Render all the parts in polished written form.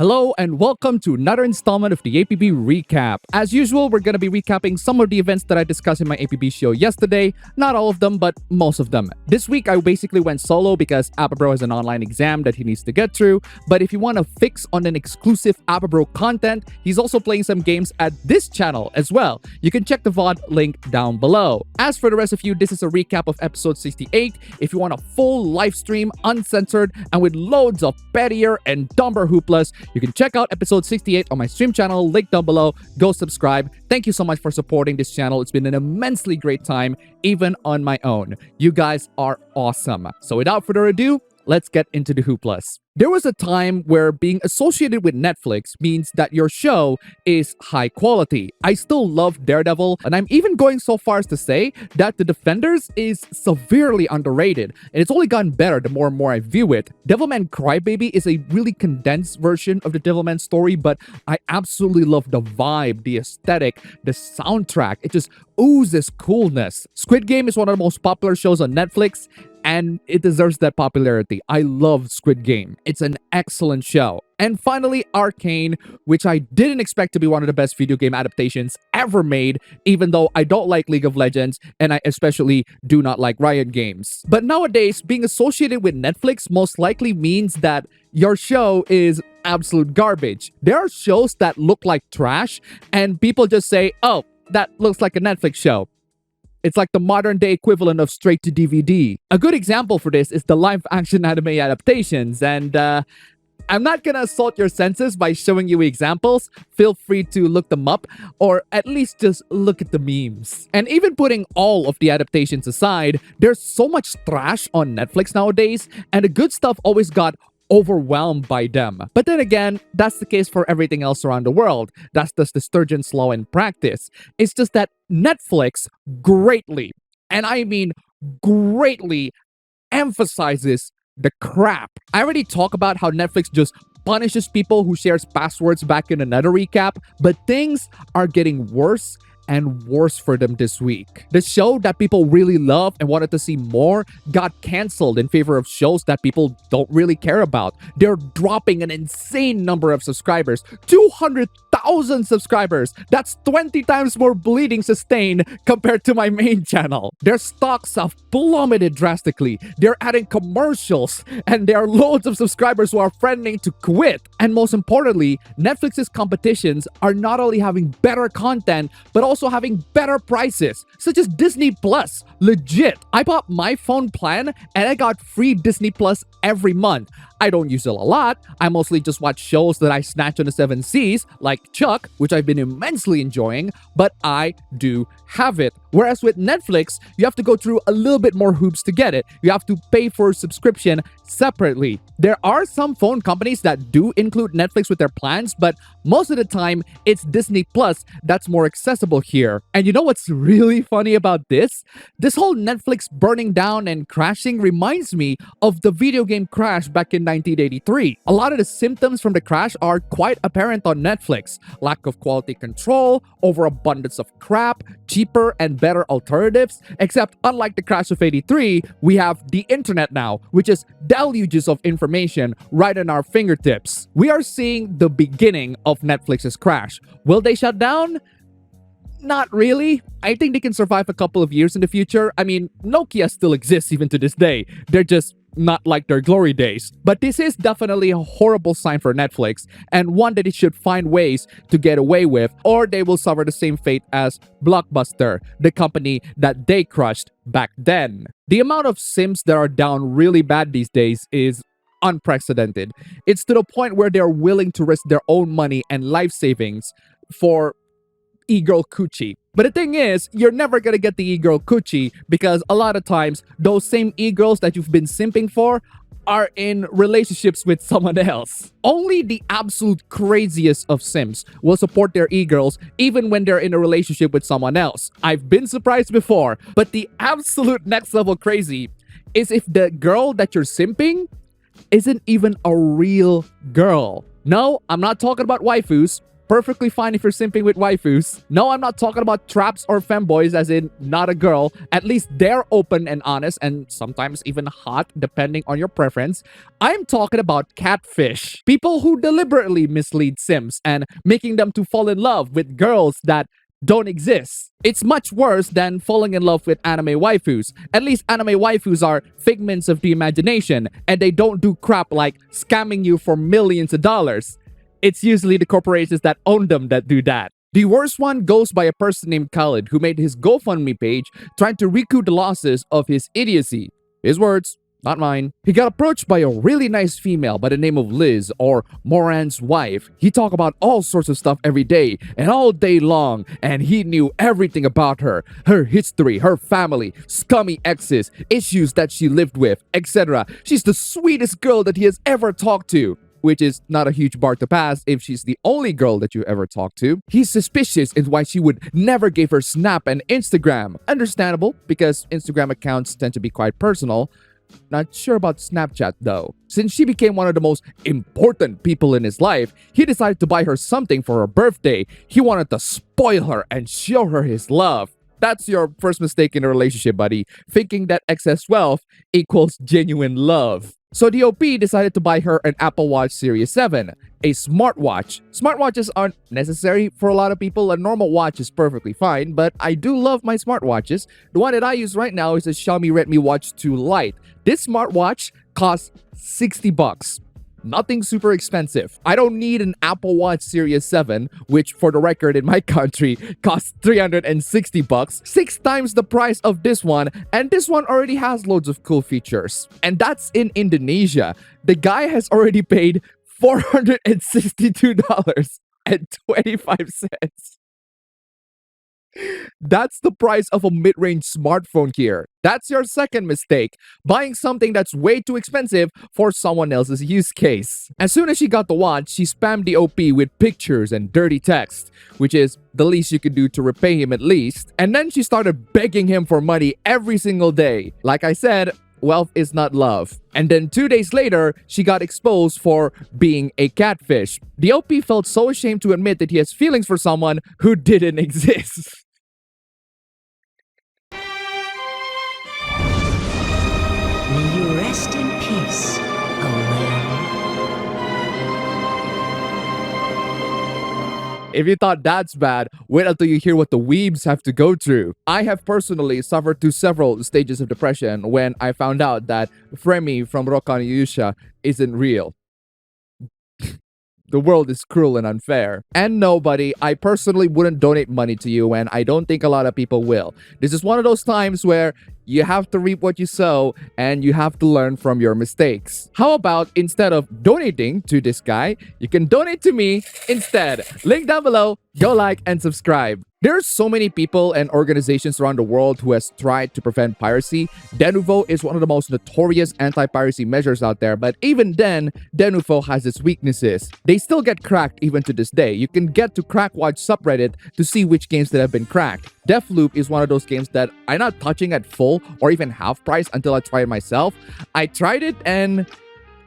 Hello and welcome to another installment of the APB recap. As usual, we're going to be recapping some of the events that I discussed in my APB show yesterday. Not all of them, but most of them. This week, I basically went solo because Appabro has an online exam that he needs to get through. But if you want a fix on an exclusive Appabro content, he's also playing some games at this channel as well. You can check the VOD link down below. As for the rest of you, this is a recap of episode 68. If you want a full live stream, uncensored, and with loads of pettier and dumber hooplas, you can check out episode 68 on my stream channel, link down below. Go subscribe. Thank you so much for supporting this channel. It's been an immensely great time, even on my own. You guys are awesome. So without further ado, let's get into the hooplas. There was a time where being associated with Netflix means that your show is high quality. I still love Daredevil, and I'm even going so far as to say that The Defenders is severely underrated, and it's only gotten better the more and more I view it. Devilman Crybaby is a really condensed version of the Devilman story, but I absolutely love the vibe, the aesthetic, the soundtrack. It just oozes coolness. Squid Game is one of the most popular shows on Netflix, and it deserves that popularity. I love Squid Game. It's an excellent show. And finally, Arcane, which I didn't expect to be one of the best video game adaptations ever made, even though I don't like League of Legends, and I especially do not like Riot Games. But nowadays, being associated with Netflix most likely means that your show is absolute garbage. There are shows that look like trash, and people just say, oh, that looks like a Netflix show. It's like the modern day equivalent of straight to DVD. A good example for this is the live action anime adaptations, and I'm not gonna assault your senses by showing you examples. Feel free to look them up, or at least just look at the memes. And even putting all of the adaptations aside, there's so much trash on Netflix nowadays, and the good stuff always got overwhelmed by them. But then again, that's the case for everything else around the world. That's just the Sturgeon's law in practice. It's just that Netflix greatly, and I mean greatly, emphasizes the crap. I already talked about how Netflix just punishes people who shares passwords back in another recap, but things are getting worse and worse for them this week. The show that people really love and wanted to see more got canceled in favor of shows that people don't really care about. They're dropping an insane number of subscribers. 200,000 subscribers! That's 20 times more bleeding sustained compared to my main channel. Their stocks have plummeted drastically. They're adding commercials, and there are loads of subscribers who are threatening to quit. And most importantly, Netflix's competitions are not only having better content, but also having better prices, such as Disney Plus. Legit, I bought my phone plan and I got free Disney Plus every month. I don't use it a lot. I mostly just watch shows that I snatch on the 7 Seas, like Chuck, which I've been immensely enjoying, but I do have it. Whereas with Netflix, you have to go through a little bit more hoops to get it. You have to pay for a subscription separately. There are some phone companies that do include Netflix with their plans, but most of the time, it's Disney Plus that's more accessible here. And you know what's really funny about this? This whole Netflix burning down and crashing reminds me of the video game crash back in 1983. A lot of the symptoms from the crash are quite apparent on Netflix. Lack of quality control, overabundance of crap, cheaper and better alternatives. Except unlike the crash of 83, we have the internet now, which is deluges of information right in our fingertips. We are seeing the beginning of Netflix's crash. Will they shut down? Not really. I think they can survive a couple of years in the future. I mean, Nokia still exists even to this day. They're just not like their glory days. But this is definitely a horrible sign for Netflix, and one that it should find ways to get away with, or they will suffer the same fate as Blockbuster, the company that they crushed back then. The amount of Simps that are down really bad these days is unprecedented. It's to the point where they're willing to risk their own money and life savings for e-girl coochie. But the thing is, you're never gonna get the e-girl coochie because a lot of times, those same e-girls that you've been simping for are in relationships with someone else. Only the absolute craziest of simps will support their e-girls even when they're in a relationship with someone else. I've been surprised before, but the absolute next level crazy is if the girl that you're simping isn't even a real girl. No, I'm not talking about waifus. perfectly fine if you're simping with waifus. No, I'm not talking about traps or femboys as in not a girl. At least they're open and honest and sometimes even hot depending on your preference. I'm talking about catfish. People who deliberately mislead Sims and making them to fall in love with girls that don't exist. It's much worse than falling in love with anime waifus. At least anime waifus are figments of the imagination and they don't do crap like scamming you for millions of dollars. It's usually the corporations that own them that do that. The worst one goes by a person named Khalid who made his GoFundMe page trying to recoup the losses of his idiocy. His words, not mine. He got approached by a really nice female by the name of Liz, or Moran's wife. He talked about all sorts of stuff every day and all day long, and he knew everything about her, her history, her family, scummy exes, issues that she lived with, etc. She's the sweetest girl that he has ever talked to. Which is not a huge bar to pass if she's the only girl that you ever talked to. He's suspicious in why she would never give her Snap and Instagram. Understandable, because Instagram accounts tend to be quite personal. Not sure about Snapchat though. Since she became one of the most important people in his life, he decided to buy her something for her birthday. He wanted to spoil her and show her his love. That's your first mistake in a relationship, buddy. Thinking that excess wealth equals genuine love. So the OP decided to buy her an Apple Watch Series 7, a smartwatch. Smartwatches aren't necessary for a lot of people. A normal watch is perfectly fine, but I do love my smartwatches. The one that I use right now is a Xiaomi Redmi Watch 2 Lite. This smartwatch costs $60. Nothing super expensive. I don't need an Apple Watch Series 7, which for the record in my country costs $360, 6 times the price of this one, and this one already has loads of cool features. And that's in Indonesia. The guy has already paid $462.25. That's the price of a mid-range smartphone here. That's your second mistake, buying something that's way too expensive for someone else's use case. As soon as she got the watch, she spammed the OP with pictures and dirty text, which is the least you could do to repay him at least. And then she started begging him for money every single day. Like I said, wealth is not love. And then 2 days later, she got exposed for being a catfish. The OP felt so ashamed to admit that he has feelings for someone who didn't exist. May you rest in peace, Owen. If you thought that's bad, wait until you hear what the weebs have to go through. I have personally suffered through several stages of depression when I found out that Fremi from Rokan Yusha isn't real. The world is cruel and unfair. And nobody, I personally wouldn't donate money to you, and I don't think a lot of people will. This is one of those times where you have to reap what you sow and you have to learn from your mistakes. How about instead of donating to this guy, you can donate to me instead. Link down below, go like and subscribe. There's so many people and organizations around the world who has tried to prevent piracy. Denuvo is one of the most notorious anti-piracy measures out there, but even then, Denuvo has its weaknesses. They still get cracked even to this day. You can get to Crackwatch subreddit to see which games that have been cracked. Deathloop is one of those games that I'm not touching at full or even half price until I try it myself. I tried it and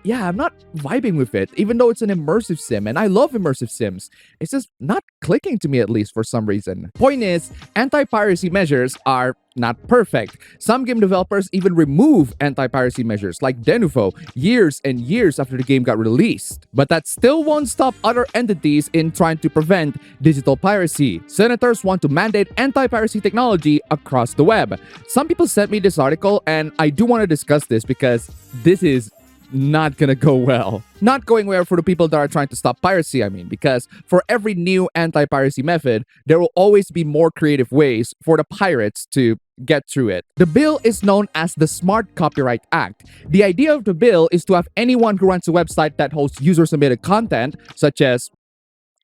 yeah, I'm not vibing with it, even though it's an immersive sim, and I love immersive sims. It's just not clicking to me, at least for some reason. Point is, anti-piracy measures are not perfect. Some game developers even remove anti-piracy measures, like Denuvo, years and years after the game got released. But that still won't stop other entities in trying to prevent digital piracy. Senators want to mandate anti-piracy technology across the web. Some people sent me this article, and I do want to discuss this because this is not gonna go well. Not going well for the people that are trying to stop piracy, I mean, because for every new anti-piracy method, there will always be more creative ways for the pirates to get through it. The bill is known as the Smart Copyright Act. The idea of the bill is to have anyone who runs a website that hosts user-submitted content, such as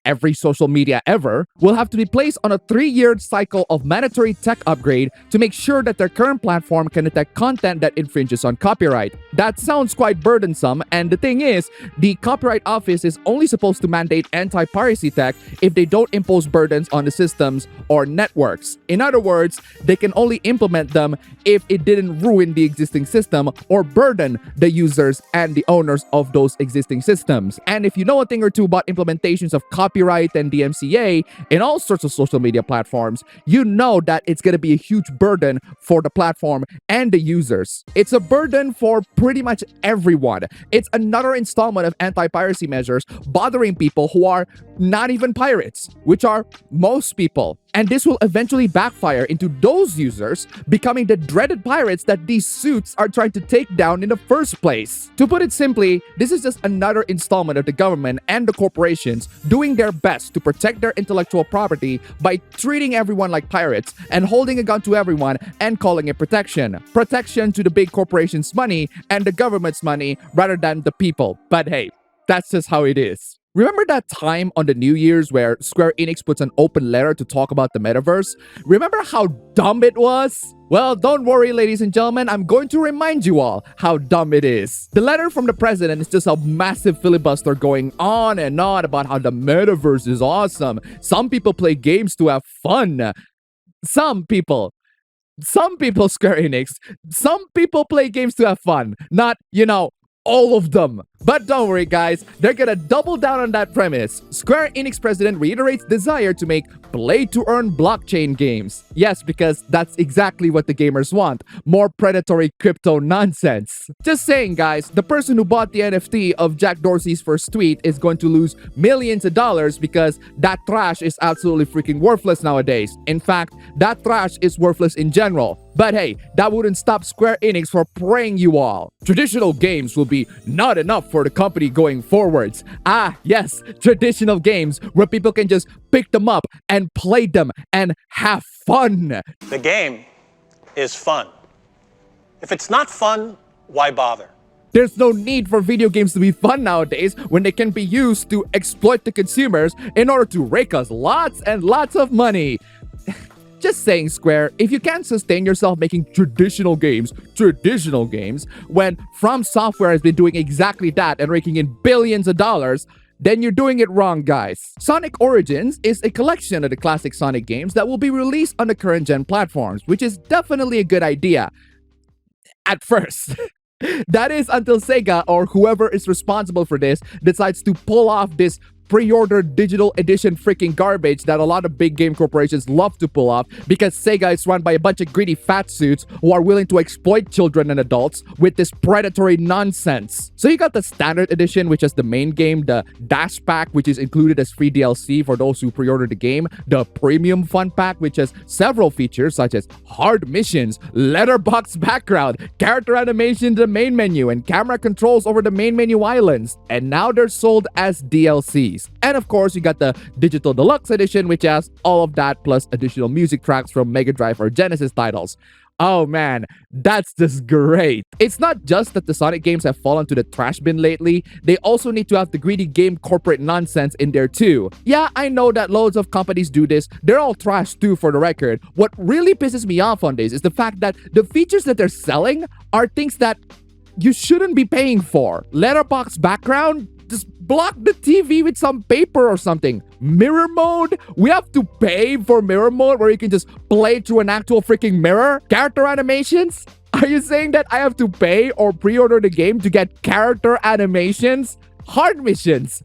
every social media ever, will have to be placed on a 3-year cycle of mandatory tech upgrade to make sure that their current platform can detect content that infringes on copyright. That sounds quite burdensome, and the thing is, the Copyright Office is only supposed to mandate anti-piracy tech if they don't impose burdens on the systems or networks. In other words, they can only implement them if it didn't ruin the existing system or burden the users and the owners of those existing systems. And if you know a thing or two about implementations of copyright copyright and DMCA in all sorts of social media platforms, you know that it's going to be a huge burden for the platform and the users. It's a burden for pretty much everyone. It's another installment of anti-piracy measures bothering people who are not even pirates, which are most people. And this will eventually backfire into those users becoming the dreaded pirates that these suits are trying to take down in the first place. To put it simply, this is just another installment of the government and the corporations doing their best to protect their intellectual property by treating everyone like pirates and holding a gun to everyone and calling it protection. Protection to the big corporations' money and the government's money rather than the people. But hey, that's just how it is. Remember that time on the New Year's where Square Enix puts an open letter to talk about the metaverse? Remember how dumb it was? Well, don't worry, ladies and gentlemen, I'm going to remind you all how dumb it is. The letter from the president is just a massive filibuster going on and on about how the metaverse is awesome. Some people play games to have fun. Some people, Square Enix, some people play games to have fun. Not, all of them. But don't worry guys, they're gonna double down on that premise. Square Enix president reiterates desire to make play-to-earn blockchain games. Yes, because that's exactly what the gamers want. More predatory crypto nonsense. Just saying guys, the person who bought the NFT of Jack Dorsey's first tweet is going to lose millions of dollars because that trash is absolutely freaking worthless nowadays. In fact, that trash is worthless in general. But hey, that wouldn't stop Square Enix for praying you all. Traditional games will be not enough for the company going forwards. Ah, yes, traditional games where people can just pick them up and play them and have fun. The game is fun. If it's not fun, why bother? There's no need for video games to be fun nowadays when they can be used to exploit the consumers in order to rake us lots and lots of money. Just saying, Square, if you can't sustain yourself making traditional games, when From Software has been doing exactly that and raking in billions of dollars, then you're doing it wrong, guys. Sonic Origins is a collection of the classic Sonic games that will be released on the current gen platforms, which is definitely a good idea. At first. That is until Sega or whoever is responsible for this decides to pull off this pre-order digital edition freaking garbage that a lot of big game corporations love to pull off because Sega is run by a bunch of greedy fat suits who are willing to exploit children and adults with this predatory nonsense. So you got the standard edition, which is the main game, the Dash Pack, which is included as free DLC for those who pre-order the game, the Premium Fun Pack, which has several features such as hard missions, letterbox background, character animation to the main menu, and camera controls over the main menu islands. And now they're sold as DLCs. And of course, you got the Digital Deluxe Edition, which has all of that plus additional music tracks from Mega Drive or Genesis titles. Oh man, that's just great. It's not just that the Sonic games have fallen to the trash bin lately, they also need to have the greedy game corporate nonsense in there too. Yeah, I know that loads of companies do this, they're all trash too for the record. What really pisses me off on this is the fact that the features that they're selling are things that you shouldn't be paying for. Letterbox background? Just block the TV with some paper or something. Mirror mode? We have to pay for mirror mode where you can just play through an actual freaking mirror? Character animations? Are you saying that I have to pay or pre-order the game to get character animations? Hard missions?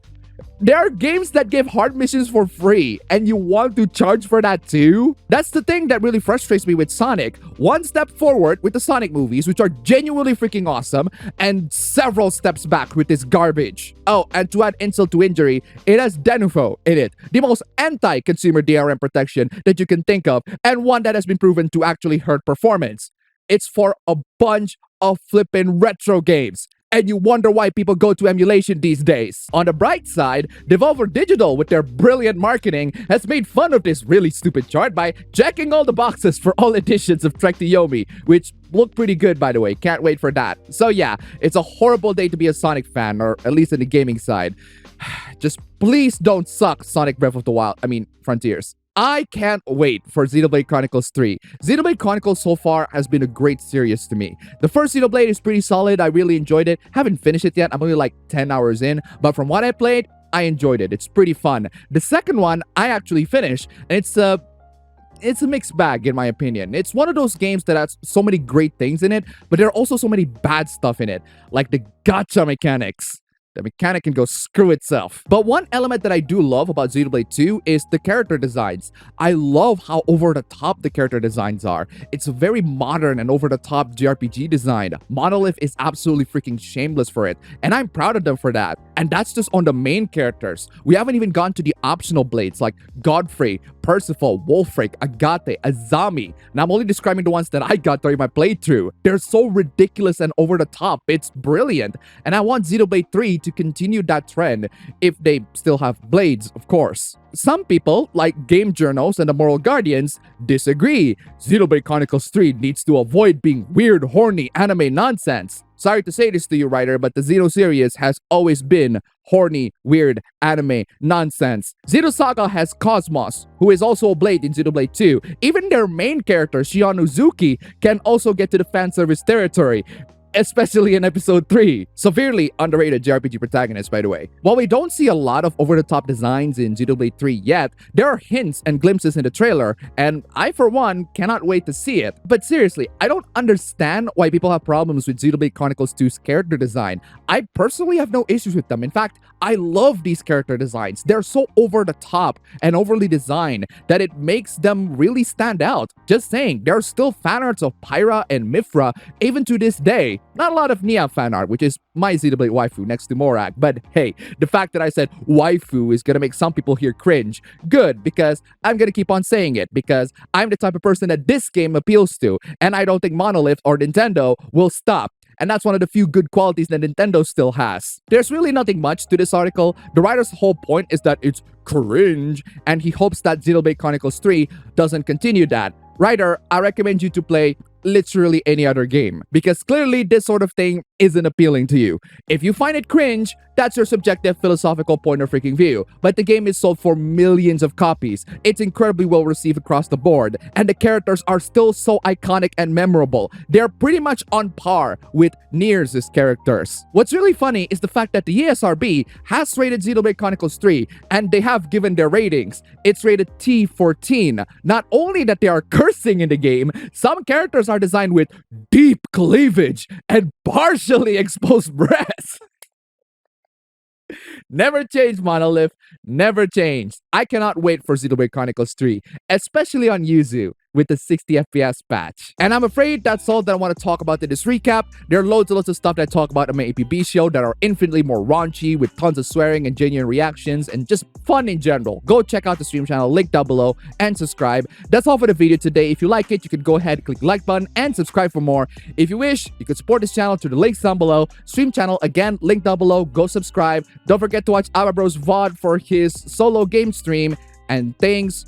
There are games that give hard missions for free, and you want to charge for that too? That's the thing that really frustrates me with Sonic. One step forward with the Sonic movies, which are genuinely freaking awesome, and several steps back with this garbage. Oh, and to add insult to injury, it has Denufo in it, the most anti-consumer DRM protection that you can think of, and one that has been proven to actually hurt performance. It's for a bunch of flippin' retro games. And you wonder why people go to emulation these days. On the bright side, Devolver Digital, with their brilliant marketing, has made fun of this really stupid chart by checking all the boxes for all editions of Trek to Yomi, which look pretty good, by the way. Can't wait for that. So yeah, it's a horrible day to be a Sonic fan, or at least in the gaming side. Just please don't suck Sonic Breath of the Wild. Frontiers. I can't wait for Xenoblade Chronicles 3. Xenoblade Chronicles so far has been a great series to me. The first Xenoblade is pretty solid. I really enjoyed it. Haven't finished it yet. I'm only like 10 hours in. But from what I played, I enjoyed it. It's pretty fun. The second one, I actually finished. And it's a mixed bag, in my opinion. It's one of those games that has so many great things in it, but there are also so many bad stuff in it. Like the gacha mechanics. the mechanic can go screw itself. But one element that I do love about Xenoblade 2 is the character designs. I love how over the top the character designs are. It's a very modern and over the top JRPG design. Monolith is absolutely freaking shameless for it, and I'm proud of them for that. And that's just on the main characters. We haven't even gone to the optional blades like Godfrey, Percival, Wolfric, Agate, Azami. And I'm only describing the ones that I got during my playthrough. They're so ridiculous and over the top. It's brilliant. And I want Xenoblade 3 to continue that trend if they still have blades, of course. Some people, like game journals and the moral guardians, disagree. Xenoblade Chronicles 3 needs to avoid being weird, horny anime nonsense. Sorry to say this to you, writer, but the Xeno series has always been horny, weird, anime nonsense. Xenosaga has Cosmos, who is also a blade in Xenoblade 2. Even their main character, Shion Uzuki, can also get to the fan service territory, especially in episode 3. Severely underrated JRPG protagonist, by the way. While we don't see a lot of over-the-top designs in Xenoblade 3 yet, there are hints and glimpses in the trailer, and I, for one, cannot wait to see it. But seriously, I don't understand why people have problems with Xenoblade Chronicles 2's character design. I personally have no issues with them. In fact, I love these character designs. They're so over the top and overly designed that it makes them really stand out. Just saying, there are still fan arts of Pyra and Mifra even to this day. Not a lot of Nia fan art, which is my Xenoblade waifu next to Morak, but hey, the fact that I said waifu is gonna make some people here cringe. Good, because I'm gonna keep on saying it, because I'm the type of person that this game appeals to, and I don't think Monolith or Nintendo will stop. And that's one of the few good qualities that Nintendo still has. There's really nothing much to this article. The writer's whole point is that it's cringe, and he hopes that Xenoblade Chronicles 3 doesn't continue that. Writer, I recommend you to play literally any other game, because clearly this sort of thing isn't appealing to you. If you find it cringe, that's your subjective philosophical point of freaking view, but the game is sold for millions of copies. It's incredibly well received across the board, and the characters are still so iconic and memorable. They're pretty much on par with Nier's characters. What's really funny is the fact that the ESRB has rated Xenoblade Chronicles 3, and they have given their ratings. It's rated T14. Not only that they are cursing in the game, some characters are designed with deep cleavage and partially exposed breasts. Never change, Monolith. Never change. I cannot wait for Xenoblade Chronicles 3, especially on Yuzu with the 60 FPS patch. And I'm afraid that's all that I want to talk about in this recap. There are loads and loads of stuff that I talk about on my APB show that are infinitely more raunchy with tons of swearing and genuine reactions and just fun in general. Go check out the stream channel, link down below, and subscribe. That's all for the video today. If you like it, you can go ahead, click the like button, and subscribe for more. If you wish, you could support this channel through the links down below. Stream channel, again, link down below. Go subscribe. Don't forget to watch Our Bros VOD for his solo game stream. And thanks